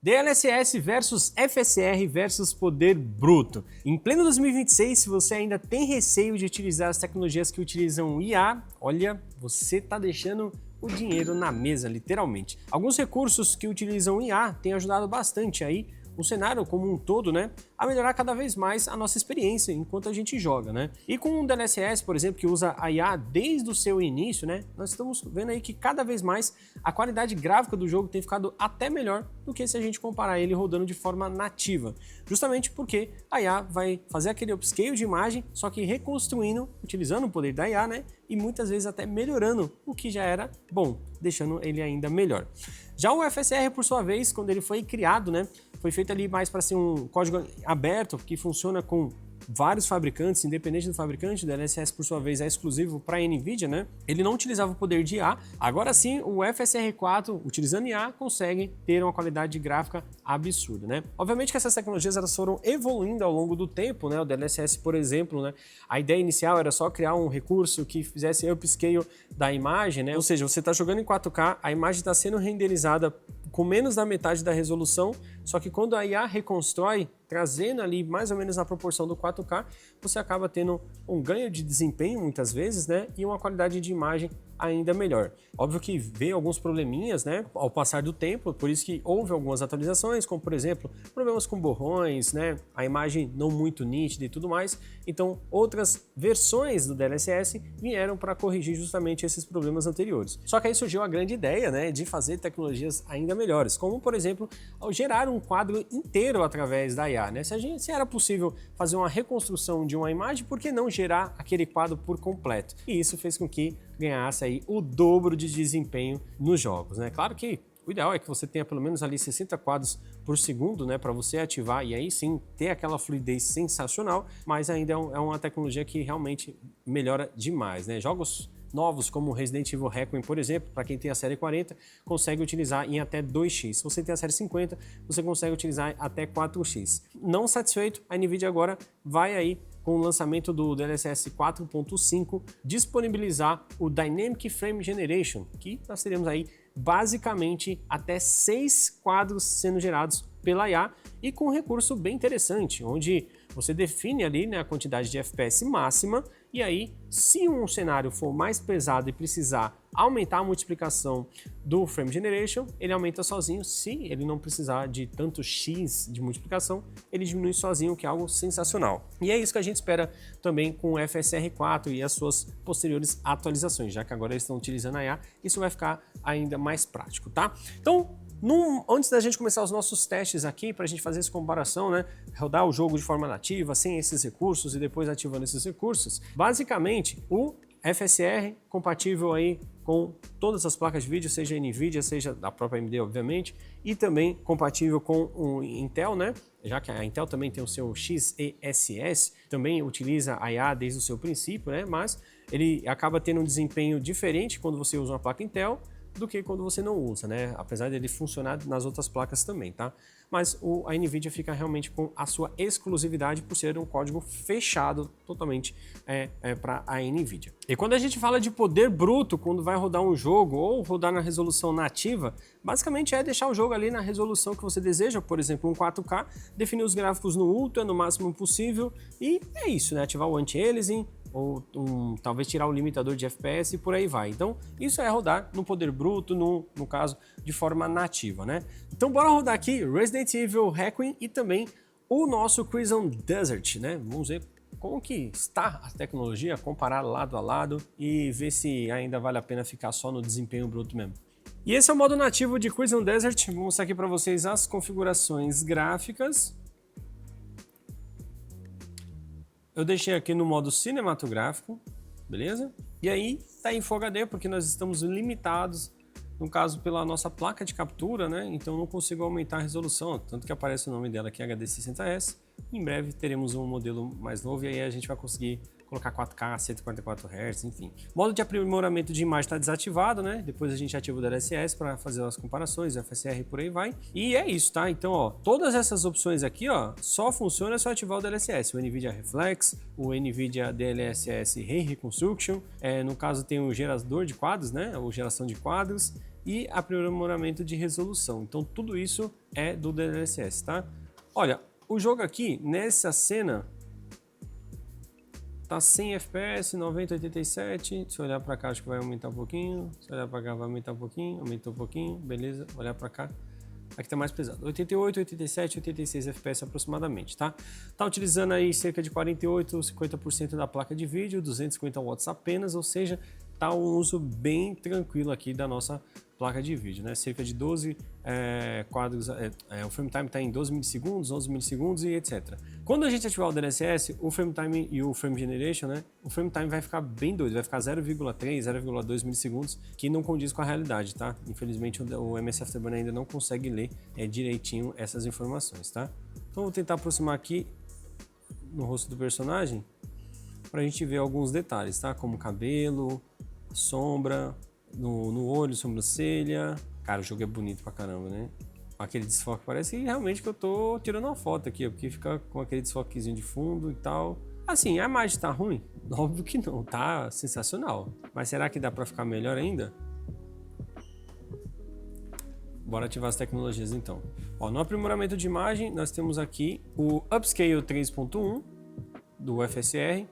DLSS versus FSR versus poder bruto. Em pleno 2026, se você ainda tem receio de utilizar as tecnologias que utilizam IA, olha, você está deixando o dinheiro na mesa, literalmente. Alguns recursos que utilizam IA têm ajudado bastante aí o cenário como um todo, né, a melhorar cada vez mais a nossa experiência enquanto a gente joga, né? E com um DLSS, por exemplo, que usa a IA desde o seu início, né, nós estamos vendo aí que cada vez mais a qualidade gráfica do jogo tem ficado até melhor do que se a gente comparar ele rodando de forma nativa, justamente porque a IA vai fazer aquele upscale de imagem, só que reconstruindo, utilizando o poder da IA, né, e muitas vezes até melhorando o que já era bom, deixando ele ainda melhor. Já o FSR, por sua vez, quando ele foi criado, né, foi feito ali mais para ser um código aberto que funciona com vários fabricantes, independente do fabricante. O DLSS, por sua vez, é exclusivo para a NVIDIA, né? Ele não utilizava o poder de IA. Agora sim, o FSR4, utilizando IA, consegue ter uma qualidade gráfica absurda, né? Obviamente que essas tecnologias elas foram evoluindo ao longo do tempo, né? O DLSS, por exemplo, né? A ideia inicial era só criar um recurso que fizesse upscale da imagem, né? Ou seja, você está jogando em 4K, a imagem está sendo renderizada com menos da metade da resolução, só que quando a IA reconstrói, trazendo ali mais ou menos na proporção do 4K, você acaba tendo um ganho de desempenho muitas vezes, né, e uma qualidade de imagem ainda melhor. Óbvio que veio alguns probleminhas, né, ao passar do tempo, por isso que houve algumas atualizações, como por exemplo, problemas com borrões, né, a imagem não muito nítida e tudo mais. Então, outras versões do DLSS vieram para corrigir justamente esses problemas anteriores. Só que aí surgiu a grande ideia, né, de fazer tecnologias ainda melhores, como por exemplo, ao gerar um quadro inteiro através da IA, né? Se era possível fazer uma reconstrução de uma imagem, por que não gerar aquele quadro por completo? E isso fez com que ganhasse aí o dobro de desempenho nos jogos, né? Claro que o ideal é que você tenha pelo menos ali 60 quadros por segundo, né, para você ativar e aí sim ter aquela fluidez sensacional, mas ainda é uma tecnologia que realmente melhora demais, né? Jogos novos como Resident Evil Requiem, por exemplo, para quem tem a série 40, consegue utilizar em até 2x. Se você tem a série 50, você consegue utilizar até 4x. Não satisfeito, a NVIDIA agora vai aí com o lançamento do DLSS 4.5 disponibilizar o Dynamic Frame Generation, que nós teremos aí basicamente até 6 quadros sendo gerados pela IA e com um recurso bem interessante, onde você define ali, né, a quantidade de FPS máxima e aí, se um cenário for mais pesado e precisar aumentar a multiplicação do Frame Generation, ele aumenta sozinho. Se ele não precisar de tanto X de multiplicação, ele diminui sozinho, que é algo sensacional. E é isso que a gente espera também com o FSR4 e as suas posteriores atualizações, já que agora eles estão utilizando a IA, isso vai ficar ainda mais prático, tá? Então, antes da gente começar os nossos testes aqui, para a gente fazer essa comparação, né, rodar o jogo de forma nativa, sem esses recursos e depois ativando esses recursos, basicamente o FSR compatível aí com todas as placas de vídeo, seja NVIDIA, seja da própria AMD, obviamente, e também compatível com o Intel, né? Já que a Intel também tem o seu XeSS, também utiliza a IA desde o seu princípio, né? Mas ele acaba tendo um desempenho diferente quando você usa uma placa Intel do que quando você não usa, né? Apesar dele funcionar nas outras placas também, tá? Mas a NVIDIA fica realmente com a sua exclusividade por ser um código fechado totalmente para a NVIDIA. E quando a gente fala de poder bruto, quando vai rodar um jogo ou rodar na resolução nativa, basicamente é deixar o jogo ali na resolução que você deseja, por exemplo, um 4K, definir os gráficos no Ultra, no máximo possível, e é isso, né? Ativar o anti-aliasing, ou talvez tirar o limitador de FPS e por aí vai. Então, isso é rodar no poder bruto, no caso, de forma nativa, né? Então, bora rodar aqui Resident Evil Requiem e também o nosso Crimson Desert, né? Vamos ver como que está a tecnologia, comparar lado a lado e ver se ainda vale a pena ficar só no desempenho bruto mesmo. E esse é o modo nativo de Crimson Desert. Vou mostrar aqui para vocês as configurações gráficas. Eu deixei aqui no modo cinematográfico, beleza? E aí tá em Full HD porque nós estamos limitados, no caso, pela nossa placa de captura, né? Então não consigo aumentar a resolução, tanto que aparece o nome dela aqui, HD60S. Em breve teremos um modelo mais novo e aí a gente vai conseguir colocar 4K, 144 Hz, enfim. O modo de aprimoramento de imagem está desativado, né? Depois a gente ativa o DLSS para fazer as comparações, o FSR e por aí vai. E é isso, tá? Então, ó, todas essas opções aqui, ó, só funciona se eu ativar o DLSS. O NVIDIA Reflex, o NVIDIA DLSS Ray Reconstruction, no caso tem o gerador de quadros, né? Ou geração de quadros. e aprimoramento de resolução. Então tudo isso é do DLSS, tá? Olha, o jogo aqui, nessa cena, tá 100 FPS, 90, 87, se eu olhar para cá acho que vai aumentar um pouquinho, se eu olhar para cá vai aumentar um pouquinho, aumentou um pouquinho, beleza, olhar para cá. Aqui tá mais pesado, 88, 87, 86 FPS aproximadamente, tá? Tá utilizando aí cerca de 48, 50% da placa de vídeo, 250 watts apenas, ou seja, tá um uso bem tranquilo aqui da nossa placa de vídeo, né? Cerca de 12 quadros, o frame time tá em 12 milissegundos, 11 milissegundos e etc. Quando a gente ativar o DLSS, o frame time e o frame generation, né? O frame time vai ficar bem doido, vai ficar 0,3, 0,2 milissegundos, que não condiz com a realidade, tá? Infelizmente o MS Afterburner ainda não consegue ler direitinho essas informações, tá? Então vou tentar aproximar aqui no rosto do personagem para a gente ver alguns detalhes, tá? Como cabelo, sombra, no olho, sobrancelha. Cara, o jogo é bonito pra caramba, né? Aquele desfoque parece que realmente que eu tô tirando uma foto aqui, porque fica com aquele desfoquezinho de fundo e tal. Assim, a imagem tá ruim? Óbvio que não, tá sensacional. Mas será que dá pra ficar melhor ainda? Bora ativar as tecnologias então. Ó, no aprimoramento de imagem, nós temos aqui o Upscale 3.1 do FSR,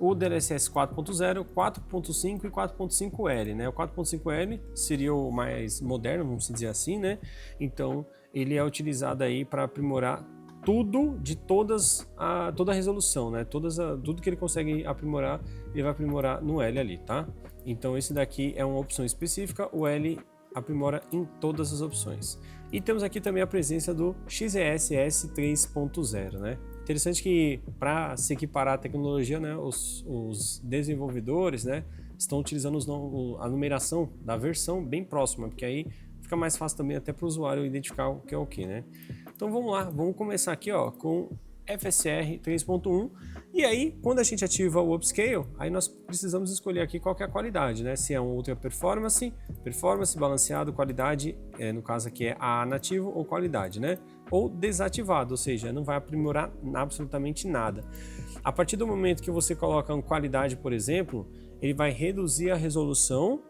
o DLSS 4.0, 4.5 e 4.5L, né? O 4.5L seria o mais moderno, vamos dizer assim, né? Então, ele é utilizado aí para aprimorar tudo de toda a resolução, né? Tudo que ele consegue aprimorar, ele vai aprimorar no L ali, tá? Então, esse daqui é uma opção específica, o L aprimora em todas as opções. E temos aqui também a presença do XESS 3.0, né? Interessante que para se equiparar à tecnologia, né, os desenvolvedores, né, estão utilizando a numeração da versão bem próxima, porque aí fica mais fácil também até para o usuário identificar o que é o que, né? Então vamos lá, vamos começar aqui, ó, com FSR 3.1 e aí quando a gente ativa o Upscale, aí nós precisamos escolher aqui qual que é a qualidade, né? Se é um Ultra Performance, balanceado, qualidade, no caso aqui é AA nativo ou qualidade, né? Ou desativado, ou seja, não vai aprimorar absolutamente nada. A partir do momento que você coloca uma qualidade, por exemplo, ele vai reduzir a resolução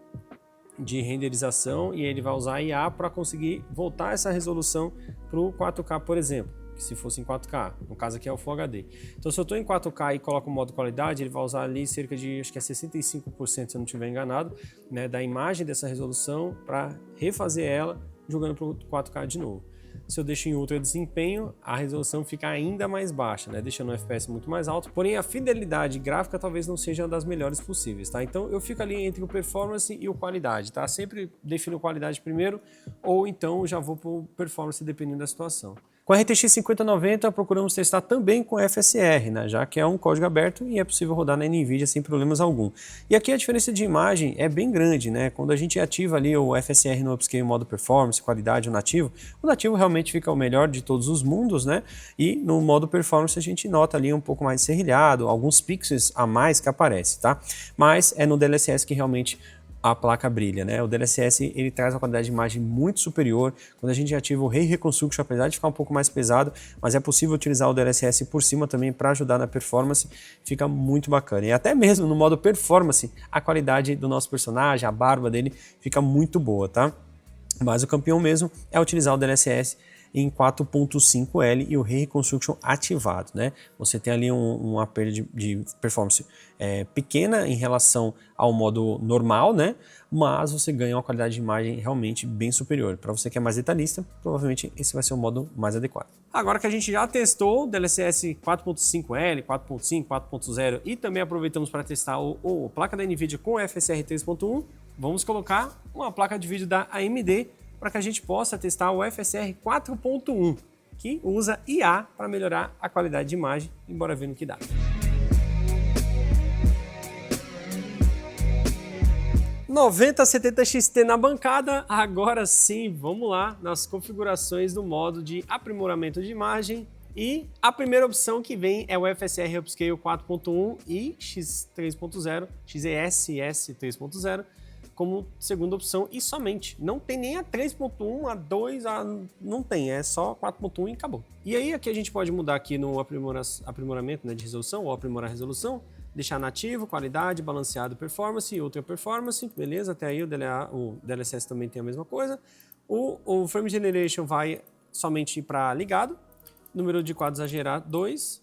de renderização e ele vai usar IA para conseguir voltar essa resolução para o 4K, por exemplo, que se fosse em 4K, no caso aqui é o Full HD. Então se eu estou em 4K e coloco o modo qualidade, ele vai usar ali cerca de, acho que é 65%, se eu não estiver enganado, né, da imagem dessa resolução para refazer ela jogando para o 4K de novo. Se eu deixo em ultra desempenho, a resolução fica ainda mais baixa, né? Deixando o FPS muito mais alto, porém a fidelidade gráfica talvez não seja uma das melhores possíveis, tá? Então eu fico ali entre o performance e o qualidade, tá? Sempre defino qualidade primeiro, ou então já vou para o performance dependendo da situação. Com a RTX 5090 procuramos testar também com FSR, né, já que é um código aberto e é possível rodar na NVIDIA sem problemas algum. E aqui a diferença de imagem é bem grande, né? Quando a gente ativa ali o FSR no Upscale modo Performance, qualidade, o nativo realmente fica o melhor de todos os mundos, né? E no modo Performance a gente nota ali um pouco mais serrilhado, alguns pixels a mais que aparece, tá? Mas é no DLSS que realmente a placa brilha, né? O DLSS ele traz uma qualidade de imagem muito superior. Quando a gente ativa o Ray Reconstruction, apesar de ficar um pouco mais pesado, mas é possível utilizar o DLSS por cima também para ajudar na performance, fica muito bacana. E até mesmo no modo performance, a qualidade do nosso personagem, a barba dele fica muito boa, tá? Mas o campeão mesmo é utilizar o DLSS em 4.5L e o Ray Reconstruction ativado, né? Você tem ali uma perda de performance pequena em relação ao modo normal, né? Mas você ganha uma qualidade de imagem realmente bem superior. Para você que é mais detalhista, provavelmente esse vai ser o modo mais adequado. Agora que a gente já testou o DLSS 4.5L, 4.5, 4.0 e também aproveitamos para testar a placa da NVIDIA com FSR 3.1, vamos colocar uma placa de vídeo da AMD para que a gente possa testar o FSR 4.1, que usa IA para melhorar a qualidade de imagem, embora ver no que dá. (9070 XT na bancada). Agora sim, vamos lá nas configurações do modo de aprimoramento de imagem. E a primeira opção que vem é o FSR Upscale 4.1 e X3.0, XESS 3.0, como segunda opção e somente. Não tem nem a 3.1, a 2, não tem, é só 4.1 e acabou. E aí aqui a gente pode mudar aqui no aprimoramento, né, de resolução ou aprimorar a resolução. deixar nativo, qualidade, balanceado, performance e outra performance, beleza? Até aí o DLSS também tem a mesma coisa. O Frame Generation vai somente para ligado, número de quadros a gerar 2,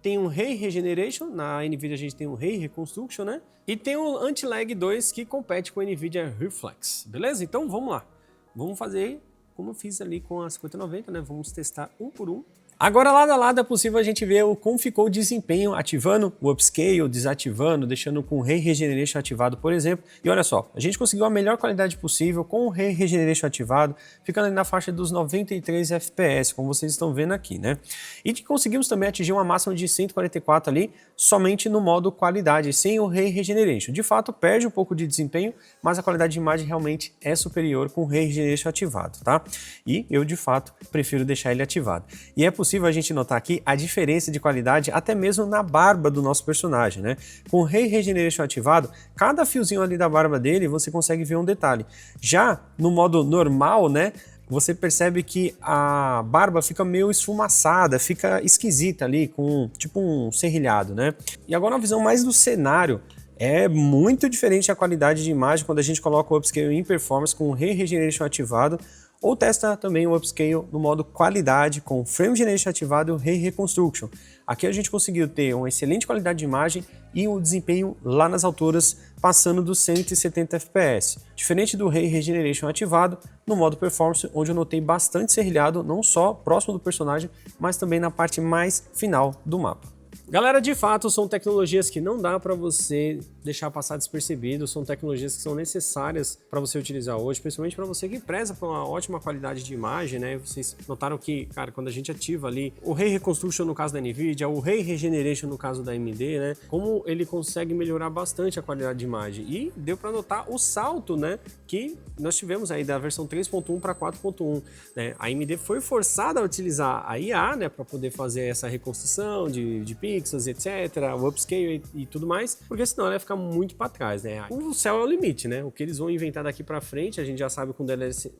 tem um Ray Regeneration, na NVIDIA a gente tem um Ray Reconstruction, né? E tem o Anti-Lag 2 que compete com a NVIDIA Reflex, beleza? Então vamos lá, vamos fazer como eu fiz ali com a 5090, né? Vamos testar um por um. Agora, lado a lado, é possível a gente ver como ficou o desempenho ativando o Upscale, desativando, deixando com o Ray Regeneration ativado, por exemplo. E olha só, a gente conseguiu a melhor qualidade possível com o Ray Regeneration ativado, ficando ali na faixa dos 93 FPS, como vocês estão vendo aqui, né? E conseguimos também atingir uma máxima de 144 ali, somente no modo qualidade, sem o Ray Regeneration. De fato, perde um pouco de desempenho, mas a qualidade de imagem realmente é superior com o Ray Regeneration ativado, tá? E eu, de fato, prefiro deixar ele ativado. E é possível a gente notar aqui a diferença de qualidade até mesmo na barba do nosso personagem, né? Com o Ray Regeneration ativado, cada fiozinho ali da barba dele você consegue ver um detalhe. Já no modo normal, né? Você percebe que a barba fica meio esfumaçada, fica esquisita ali, com tipo um serrilhado, né? E agora uma visão mais do cenário. É muito diferente a qualidade de imagem quando a gente coloca o Upscale em Performance com o Ray Regeneration ativado, ou testa também o Upscale no modo qualidade com o Frame Generation ativado e o Ray Reconstruction. Aqui a gente conseguiu ter uma excelente qualidade de imagem e um desempenho lá nas alturas, passando dos 170 FPS. Diferente do Ray Regeneration ativado, no modo Performance, onde eu notei bastante serrilhado, não só próximo do personagem, mas também na parte mais final do mapa. Galera, de fato, são tecnologias que não dá para você deixar passar despercebido, são tecnologias que são necessárias para você utilizar hoje, principalmente para você que preza por uma ótima qualidade de imagem, né? Vocês notaram que, cara, quando a gente ativa ali o Ray Reconstruction no caso da NVIDIA, o Ray Regeneration no caso da AMD, né? Como ele consegue melhorar bastante a qualidade de imagem. E deu para notar o salto, né? Que nós tivemos aí da versão 3.1 para 4.1, né? A AMD foi forçada a utilizar a IA, né? Para poder fazer essa reconstrução de pixels, etc., o upscale e tudo mais, porque senão ela ia ficar muito para trás, né? O céu é o limite, né? O que eles vão inventar daqui para frente, a gente já sabe com o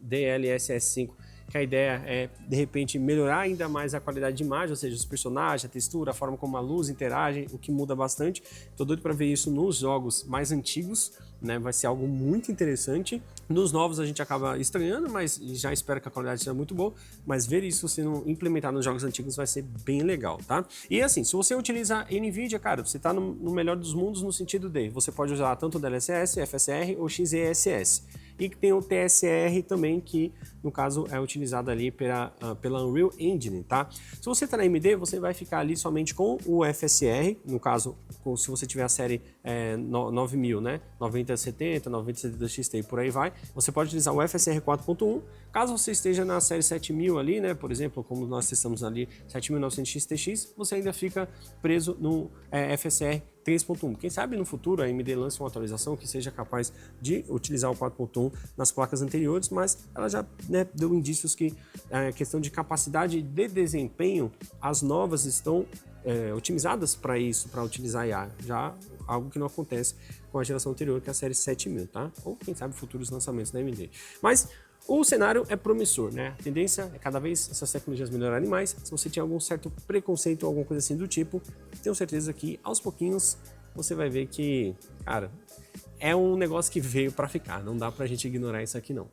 DLSS 5 que a ideia é, de repente, melhorar ainda mais a qualidade de imagem, ou seja, os personagens, a textura, a forma como a luz interage, o que muda bastante. Tô doido para ver isso nos jogos mais antigos, né? Vai ser algo muito interessante. Nos novos a gente acaba estranhando, mas já espero que a qualidade seja muito boa, mas ver isso sendo implementado nos jogos antigos vai ser bem legal, tá? E assim, se você utiliza NVIDIA, cara, você tá no melhor dos mundos no sentido de você pode usar tanto o DLSS, FSR ou XeSS. E que tem o TSR também, que no caso é utilizado ali pela Unreal Engine, tá? Se você está na AMD, você vai ficar ali somente com o FSR, no caso, se você tiver a série 9000, né? 9070, 9070 XT e por aí vai, você pode utilizar o FSR 4.1. Caso você esteja na série 7000 ali, né? Por exemplo, como nós testamos ali 7900 XTX, você ainda fica preso no FSR 3.1. Quem sabe no futuro a AMD lance uma atualização que seja capaz de utilizar o 4.1 nas placas anteriores, mas ela já, né, deu indícios que a questão de capacidade de desempenho, as novas estão otimizadas para isso, para utilizar IA, já algo que não acontece com a geração anterior, que é a série 7000, tá? Ou quem sabe futuros lançamentos da AMD. Mas o cenário é promissor, né? A tendência é cada vez essas tecnologias melhorarem mais. Se você tinha algum certo preconceito ou alguma coisa assim do tipo, tenho certeza que aos pouquinhos você vai ver que, cara, é um negócio que veio para ficar. Não dá pra gente ignorar isso aqui não.